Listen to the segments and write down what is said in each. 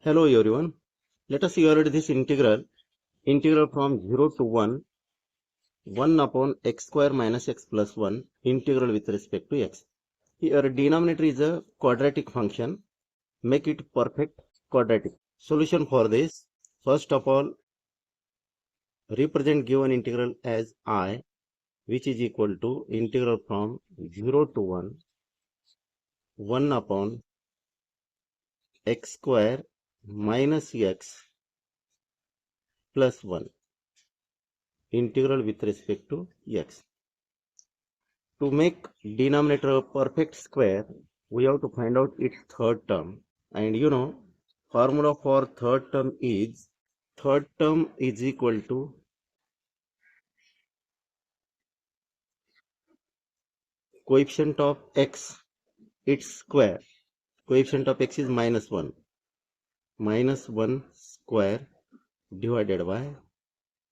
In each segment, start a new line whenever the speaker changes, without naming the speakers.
Hello everyone. Let us evaluate this integral from 0 to 1 upon x square minus x plus 1, integral with respect to x. Here denominator is a quadratic function. Make it perfect quadratic. Solution for this, first of all, represent given integral as I, which is equal to integral from 0 to 1 upon x square minus x plus 1, integral with respect to x. To make denominator a perfect square, we have to find out its third term. And formula for third term is equal to coefficient of x, its square. Coefficient of x is minus 1. Minus 1 square divided by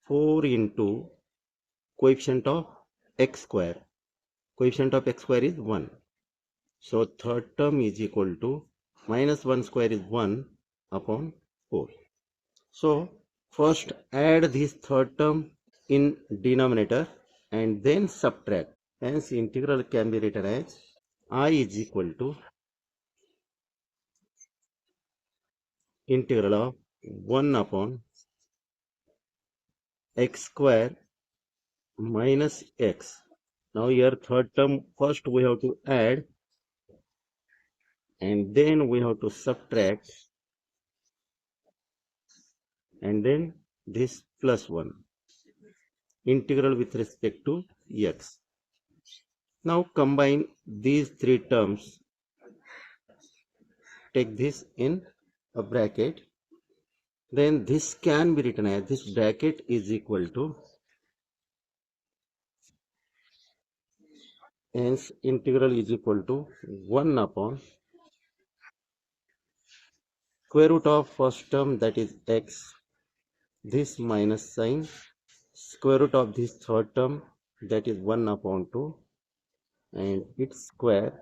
4 into coefficient of x square. Coefficient of x square is 1. So third term is equal to minus 1 square is 1 upon 4. So first add this third term in denominator and then subtract. Hence integral can be written as I is equal to integral of 1 upon x square minus x. Now here third term first we have to add and then we have to subtract and then this plus 1. Integral with respect to x. Now combine these three terms. Take this in a bracket. Then this can be written as this bracket is equal to, hence integral is equal to 1 upon square root of first term, that is x, this minus sign, square root of this third term, that is 1 upon 2, and its square,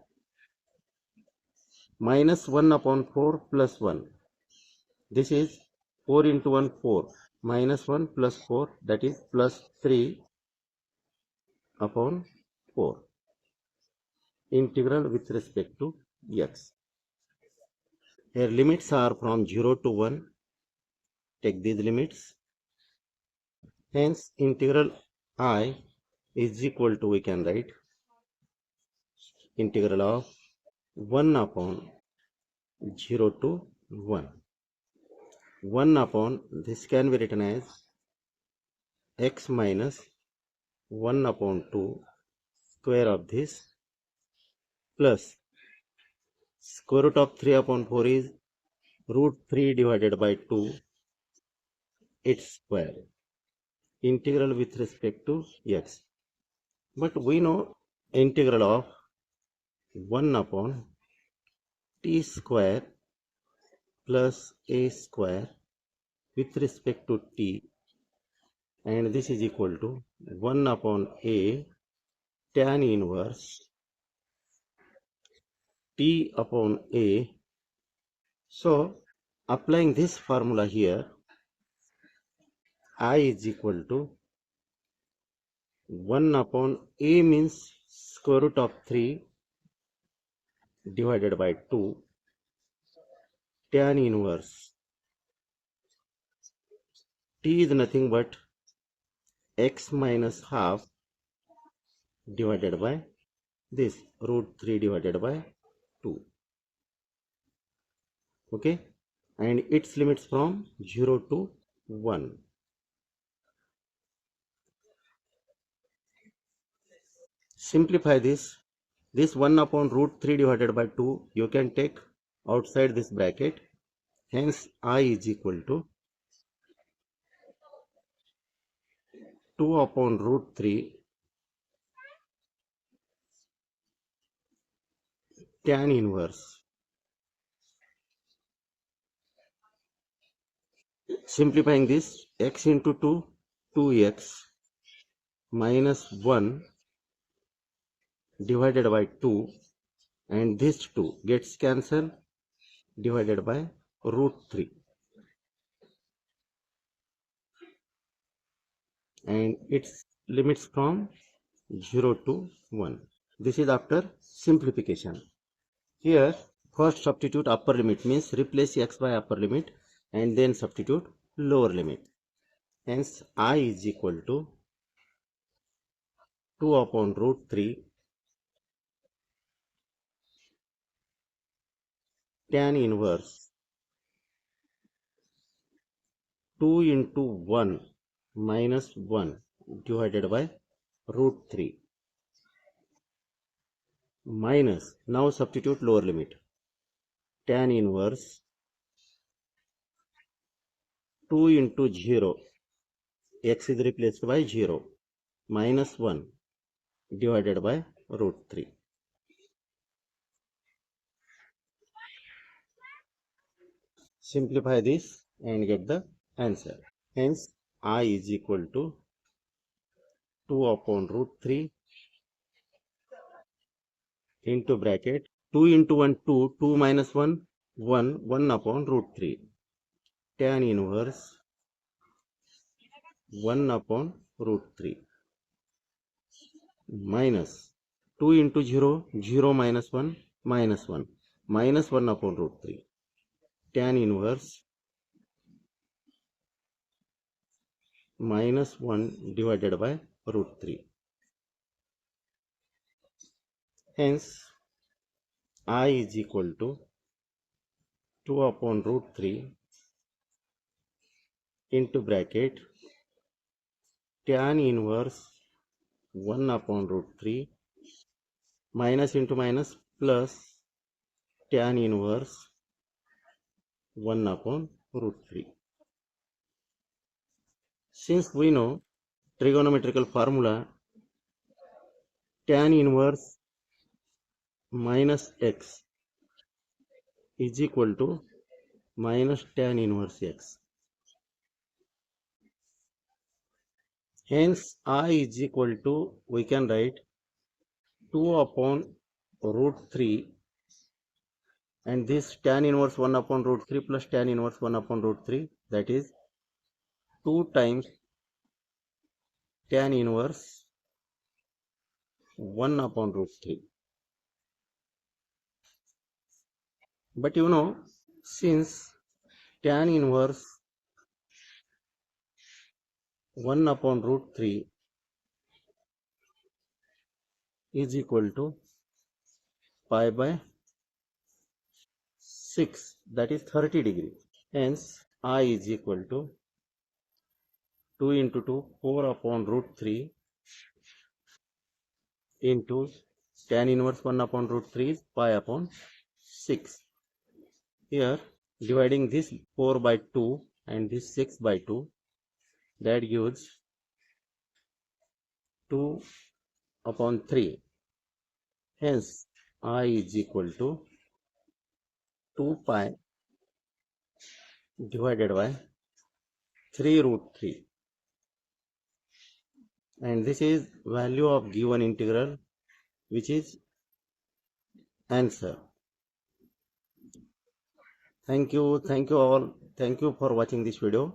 minus 1 upon 4 plus 1. This is 4 into 1, 4. Minus 1 plus 4, that is plus 3 upon 4. Integral with respect to x. Here limits are from 0 to 1. Take these limits. Hence integral I is equal to, we can write integral of 1 upon 0 to 1. 1 upon, this can be written as x minus 1 upon 2 square of this plus square root of 3 upon 4 is root 3 divided by 2, its square. Integral with respect to x. But we know integral of 1 upon t square plus a square with respect to t, and this is equal to 1 upon a tan inverse t upon a. So applying this formula here, I is equal to 1 upon a means square root of 3 divided by 2 tan inverse t is nothing but x minus half divided by this root 3 divided by 2. Okay, and its limits from 0 to 1. Simplify this 1 upon root 3 divided by 2 you can take outside this bracket. Hence I is equal to 2 upon root 3 tan inverse. Simplifying this, x into 2, 2x minus 1 divided by 2, and this 2 gets cancelled divided by root 3, and its limits from 0 to 1. This is after simplification. Here first substitute upper limit, means replace x by upper limit and then substitute lower limit. Hence I is equal to 2 upon root 3 tan inverse 2 into 1 minus 1 divided by root 3 minus, now substitute lower limit, tan inverse 2 into 0, x is replaced by 0, minus 1 divided by root 3. Simplify this and get the answer. Hence I is equal to 2 upon root 3 into bracket 2 into 1 2, 2 minus 1 1 upon root 3 tan inverse 1 upon root 3 minus 2 into 0 0 minus 1 minus 1 minus 1 upon root 3 tan inverse minus 1 divided by root 3. Hence I is equal to 2 upon root 3 into bracket tan inverse 1 upon root 3 minus into minus plus tan inverse 1 upon root 3. Since we know trigonometrical formula, tan inverse minus x is equal to minus tan inverse x. Hence I is equal to, we can write 2 upon root 3, and this tan inverse 1 upon root 3 plus tan inverse 1 upon root 3, that is 2 times tan inverse 1 upon root 3. But you know, since tan inverse 1 upon root 3 is equal to pi by 6, that is 30 degree. Hence I is equal to 2 into 2 4 upon root 3 into tan inverse 1 upon root 3 is pi upon 6. Here dividing this 4 by 2 and this 6 by 2, that gives 2 upon 3. Hence I is equal to 2 pi divided by 3 root 3, and this is value of given integral, which is answer. Thank you all. Thank you for watching this video.